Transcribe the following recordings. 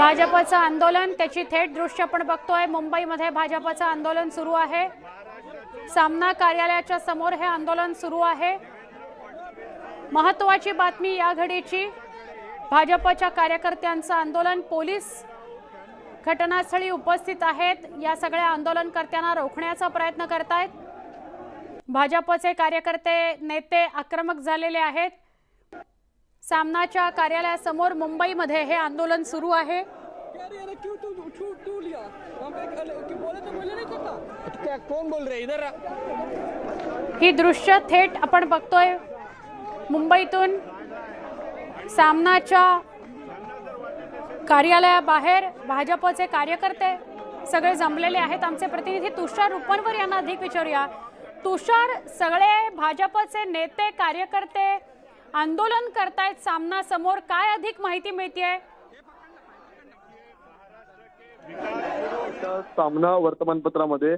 भाजपचं आंदोलन त्याची थेट दृश्य आपण बघतोय। मुंबईमध्ये भाजपचं आंदोलन सुरू आहे। सामना कार्यालयाच्या समोर हे आंदोलन सुरू आहे। महत्त्वाची बातमी या घडीची, भाजपच्या कार्यकर्त्यांचं आंदोलन, पोलीस घटनास्थळी उपस्थित आहेत। या सगळ्या आंदोलनकर्त्यांना रोखण्याचा प्रयत्न करतायत। भाजपचे कार्यकर्ते नेते आक्रमक झालेले आहेत। सामनाच्या कार्यालयासमोर मुंबईमध्ये हे आंदोलन सुरू आहे। ही दृश्य थेट आपण बघतोय मुंबईतून। सामनाच्या कार्यालयाबाहेर भाजपचे कार्यकर्ते सगळे जमलेले आहेत। आमचे प्रतिनिधी तुषार रुपनवर यांना अधिक विचारूया। तुषार, सगळे भाजपचे नेते कार्यकर्ते आंदोलन करतायत सामना समोर, काय अधिक माहिती मिळतेय? सामना वर्तमानपत्रामध्ये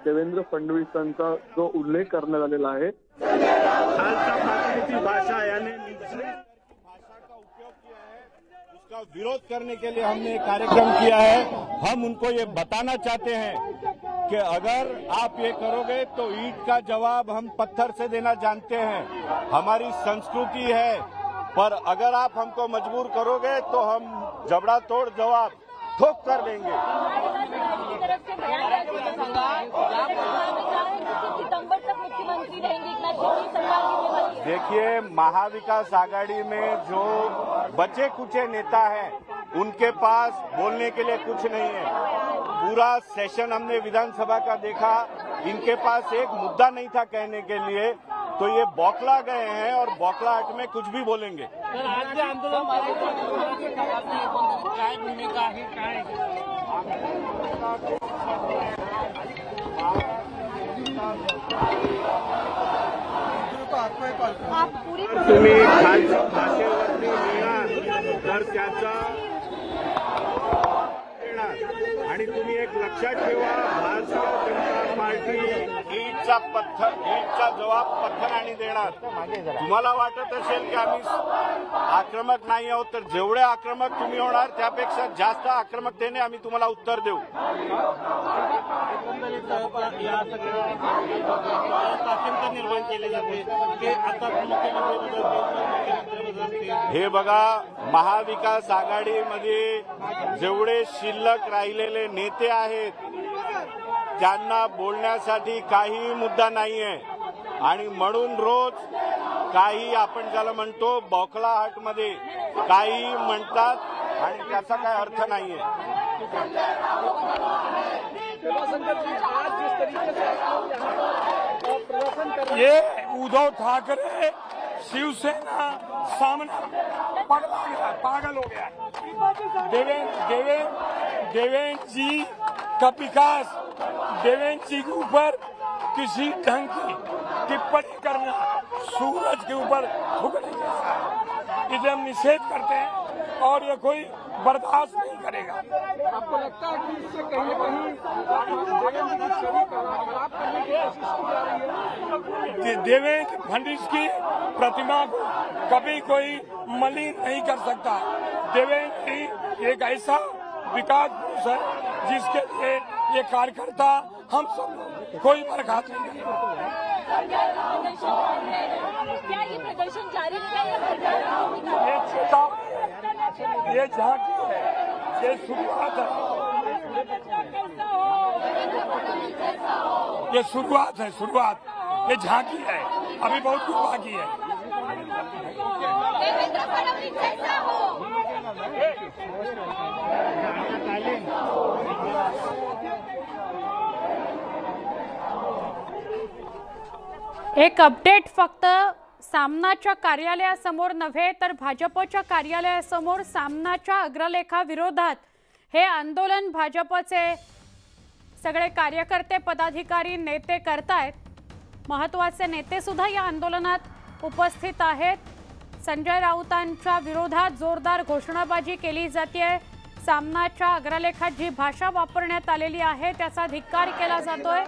देवेंद्र फडणवीसांचा जो उल्लेख करण्यात आलेला आहे, भाषा यानी उसका विरोध करने के लिए हमने एक कार्यक्रम किया है। हम उनको ये बताना चाहते हैं कि अगर आप ये करोगे तो ईंट का जवाब हम पत्थर से देना जानते हैं, हमारी संस्कृति है। पर अगर आप हमको मजबूर करोगे तो हम जबड़ा तोड़ जवाब ठोक कर देंगे। देखिए, महाविकास आघाड़ी में जो बचे कुचे नेता हैं उनके पास बोलने के लिए कुछ नहीं है। पूरा सेशन हमने विधानसभा का देखा, इनके पास एक मुद्दा नहीं था कहने के लिए, तो ये बौखला गए हैं और बौखलाहट में कुछ भी बोलेंगे। तुम्ही खालच्या भाषेवरती लिहिणार तर त्याचा आणि तुम्ही एक लक्षात ठेवा, भारतीय जनता पार्टी ईटचा जवाब पत्थराने देणार। तुम्हाला वाटत असेल की आम्ही आक्रमक नाही आहोत, तर जेवढे आक्रमक तुम्ही होणार त्यापेक्षा जास्त आक्रमकतेने आम्ही तुम्हाला उत्तर देऊ। निर्माण केले जाते ते आता हे बघा, महाविकास आघाडीमध्ये जेवढे शिल्लक राहिलेले नेते आहेत त्यांना बोलण्यासाठी काही मुद्दा नाहीये, आणि म्हणून रोज काही आपण ज्याला म्हणतो बौखलाहटमध्ये काही म्हणतात आणि त्याचा काही अर्थ नाहीये। ये उद्धव ठाकरे शिवसेना सामना पगला गया, पागल हो गया। देवेंद्र जी का विकास, देवेंद्र जी के ऊपर किसी ढंग की टिप्पणी करना सूरज के ऊपर थूकने जैसा है। इसे हम निषेध करते हैं और ये कोई बर्दाश्त नहीं करेगा। आपको लगता है कि इससे कहीं ना कहीं देवेंद्र फडणवीस की प्रतिमा को कभी कोई मलिन नहीं कर सकता। देवेंद्र एक ऐसा विकास पुरुष है जिसके लिए ये कार्यकर्ता हम सब कोई बर्खास्त नहीं करेगा। क्या ये प्रदर्शन जारी रहेगा? ये चेतावनी, ये झांकी है, ये शुरुआत है, ये शुरुआत है, शुरुआत, ये झांकी है, अभी बहुत कुछ बाकी है। देवेंद्र फडणवीस जैसा हो। एक अपडेट फक्त सामनाच्या कार्यालयासमोर नव्हे तर भाजपच्या कार्यालयासमोर सामनाच्या अग्रलेखा विरोधात हे आंदोलन भाजपचे सगळे कार्यकर्ते, पदाधिकारी, नेते करतायत। महत्त्वाचे नेते सुद्धा या आंदोलनात उपस्थित आहेत। संजय राऊतांच्या विरोधात जोरदार घोषणाबाजी केली जाते। सामनाच्या अग्रलेखात जी भाषा वापरण्यात आलेली आहे त्याचा धिक्कार केला जातोय।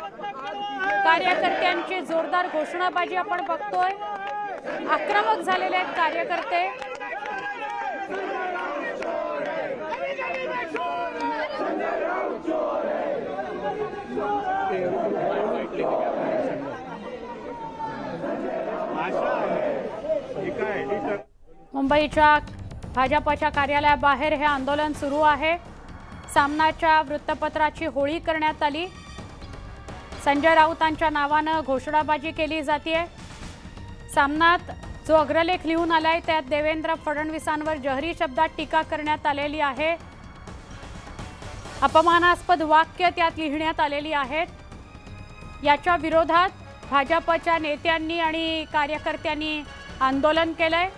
कार्यकर्त्यांची जोरदार घोषणाबाजी आपण बघतोय। आक्रमक झालेले कार्यकर्ते मुंबईच्या भाजपच्या कार्यालयाबाहेर हे आंदोलन सुरू आहे। सामनाच्या वृत्तपत्राची होळी करण्यात आली। संजय राऊतांच्या नावाने घोषणाबाजी केली जाते। सामनात जो अग्रलेख लिहून आलाय त्यात देवेंद्र फडणवीसांवर जहरी शब्दात टीका करण्यात आलेली आहे। अपमानास्पद वाक्य त्यात लिहिण्यात आलेली आहेत। याच्या विरोधात भाजपच्या नेत्यांनी आणि कार्यकर्त्यांनी आंदोलन केलंय।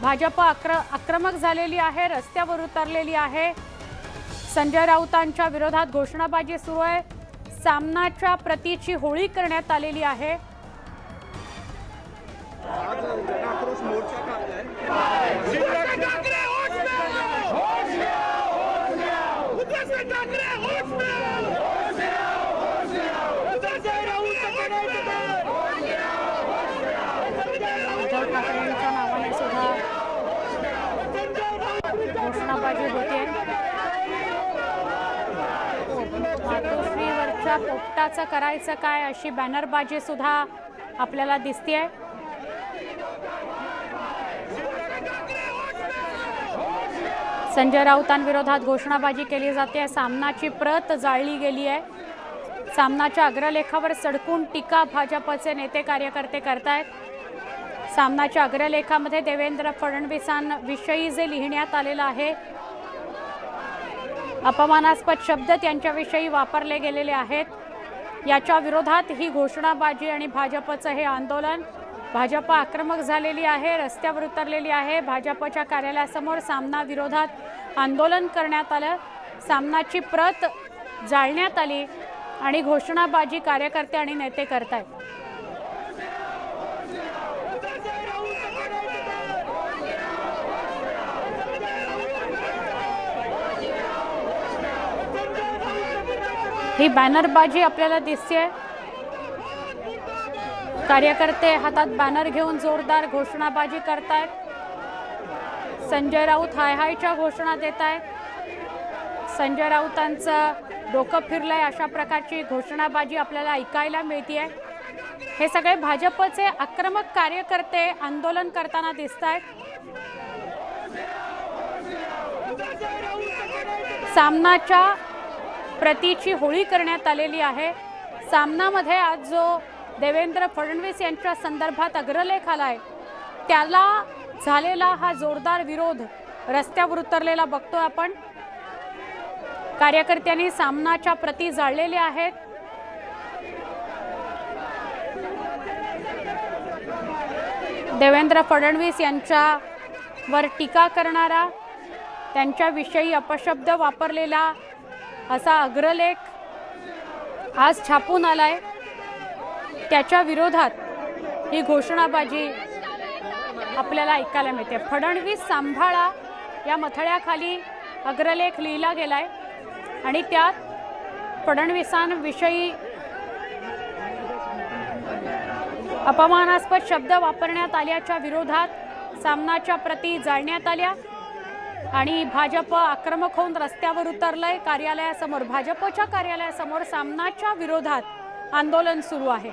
भाजप आक्रमक झालेली आहे, रस्त्यावर उतरलेली आहे। संजय राऊतांच्या विरोधात घोषणाबाजी सुरू आहे। सामनाच्या प्रतीची होळी करण्यात आलेली आहे। आक्रोश मोर्चा काढलाय। उद्धव ठाकरेंच्या नावाने सुद्धा घोषणाबाजी होते। मातोश्रीवरच्या पोपटाचं करायचं काय अशी बॅनरबाजी सुद्धा आपल्याला दिसतेय। संजय राऊतांविरोधात घोषणाबाजी केली जाते। सामनाची प्रत जाळली गेली आहे। सामनाच्या अग्रलेखावर सडकून टीका भाजपचे नेते कार्यकर्ते करतायत। सामनाच्या अग्रलेखामध्ये देवेंद्र फडणवीसांविषयी जे लिहिण्यात आलेलं आहे, अपमानास्पद शब्द त्यांच्याविषयी वापरले गेलेले आहेत। याच्या विरोधात ही घोषणाबाजी आणि भाजपचं हे आंदोलन। भाजप आक्रमक झालेली आहे, रस्त्यावर उतरलेली आहे। भाजपच्या कार्यालयासमोर सामना विरोधात आंदोलन करण्यात आलं। सामनाची प्रत जाळण्यात आली आणि घोषणाबाजी कार्यकर्ते आणि नेते करतायत। ही बॅनरबाजी आपल्याला दिसते। कार्यकर्ते हातात बॅनर घेऊन जोरदार घोषणाबाजी करतायत। संजय राऊत हाय हायच्या घोषणा देत आहेत। संजय राऊतांचं डोकं फिरलंय अशा प्रकारची घोषणाबाजी आपल्याला ऐकायला मिळतेय। हे सगळे भाजपचे आक्रमक कार्यकर्ते आंदोलन करताना दिसतायत। सामनाच्या प्रतीची होळी करण्यात आलेली आहे। सामनामध्ये आज जो देवेंद्र फडणवीस यांच्या संदर्भात अग्रलेख आलाय त्याला झालेला हा जोरदार विरोध रस्त्यावर उतरलेला बघतोय आपण। कार्यकर्त्यांनी सामनाच्या प्रती जाळलेल्या आहेत। देवेंद्र फडणवीस यांच्यावर टीका करणारा, त्यांच्याविषयी अपशब्द वापरलेला असा अग्रलेख आज छापून आलाय। त्याच्या विरोधात ही घोषणाबाजी आपल्याला ऐकायला मिळते। फडणवीस सांभाळा या मथळ्याखाली अग्रलेख लिहिला गेलाय आणि त्यात फडणवीसांविषयी अपमानास्पद शब्द वापरण्यात आल्याच्या विरोधात सामनाच्या प्रती जाळण्यात आल्या आणि भाजप आक्रमक होऊन रस्त्यावर उतरलंय। कार्यालयासमोर, भाजपच्या कार्यालयासमोर सामनाच्या विरोधात आंदोलन सुरू आहे।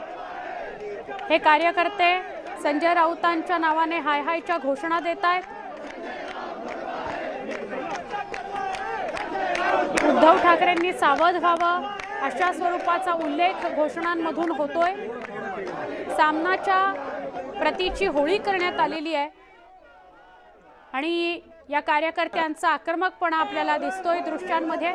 हे कार्यकर्ते संजय राऊतांच्या नावाने हाय हायच्या घोषणा देत आहेत। उद्धव ठाकरेंनी सावध व्हावं अशा स्वरूपाचा उल्लेख घोषणांमधून होतोय। सामनाच्या प्रतीची होळी करण्यात आलेली आहे आणि या कार्यकर्त्यांचा आक्रमकपणा आपल्याला दिसतोय दृश्यांमध्ये।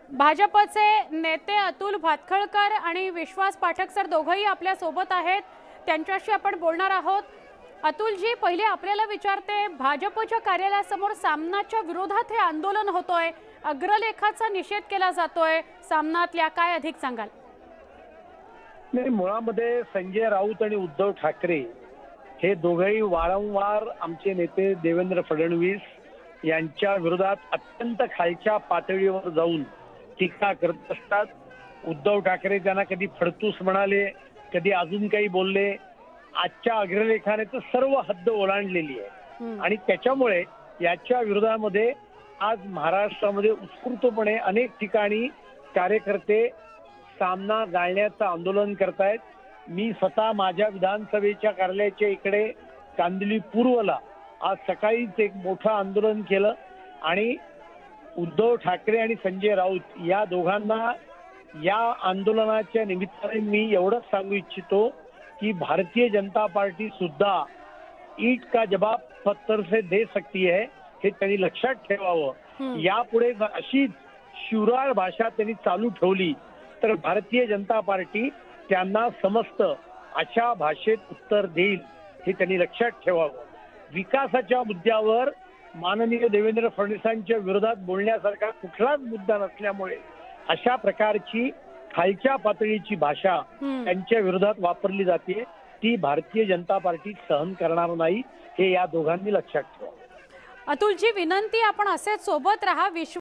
भाजपचे नेते अतुल भातखळकर आणि विश्वास पाठक सर दोघंही आपल्या सोबत आहेत। त्यांच्याशी आपण बोलणार आहोत। अतुलजी, पहिले आपल्याला विचारते, भाजपच्या कार्यालयासमोर सामनाच्या विरोधात हे आंदोलन होतोय, अग्रलेखाचा निषेध केला जातोय सामनातल्या, काय अधिक सांगाल? नाही, मुळामध्ये संजय राऊत आणि उद्धव ठाकरे हे दोघेही वारंवार आमचे नेते देवेंद्र फडणवीस यांच्या विरोधात अत्यंत खालच्या पातळीवर जाऊन टीका करत असतात. उद्धव ठाकरे त्यांना कधी फडतूस म्हणाले, कधी अजून काही बोलले. आजच्या अग्रलेखाने तर सर्व हद्द ओलांडलेली आहे आणि त्याच्यामुळे याच्या विरोधामध्ये आज महाराष्ट्रामध्ये उत्स्फूर्तपणे अनेक ठिकाणी कार्यकर्ते सामना जाळण्याचं आंदोलन करतायत. मी स्वतः माझ्या विधानसभेच्या कार्यालयाच्या इकडे कांदिवली पूर्वला आज सकाळीच एक मोठं आंदोलन केलं आणि उद्धव ठाकरे आणि संजय राऊत या दोघांना या आंदोलनाच्या निमित्ताने मी एवढंच सांगू इच्छितो की भारतीय जनता पार्टी सुद्धा ईट का जवाब पत्थर से दे सकती है, हे त्यांनी लक्षात ठेवावं. यापुढे अशीच शिवराळ भाषा त्यांनी चालू ठेवली तर भारतीय जनता पार्टी त्यांना समस्त अशा भाषेत उत्तर देईल, हे त्यांनी लक्षात ठेवावं. विकासाच्या मुद्द्यावर माननीय देवेंद्र फडणवीसांच्या विरोधात बोलण्यासारखा कुठलाच मुद्दा नसल्यामुळे अशा प्रकारची खालच्या पातळीची भाषा त्यांच्या विरोधात वापरली जाते, ती भारतीय जनता पार्टी सहन करणार नाही, हे या दोघांनी लक्षात ठेवावं. अतुलजी, विनंती, आपण असेच सोबत राहा.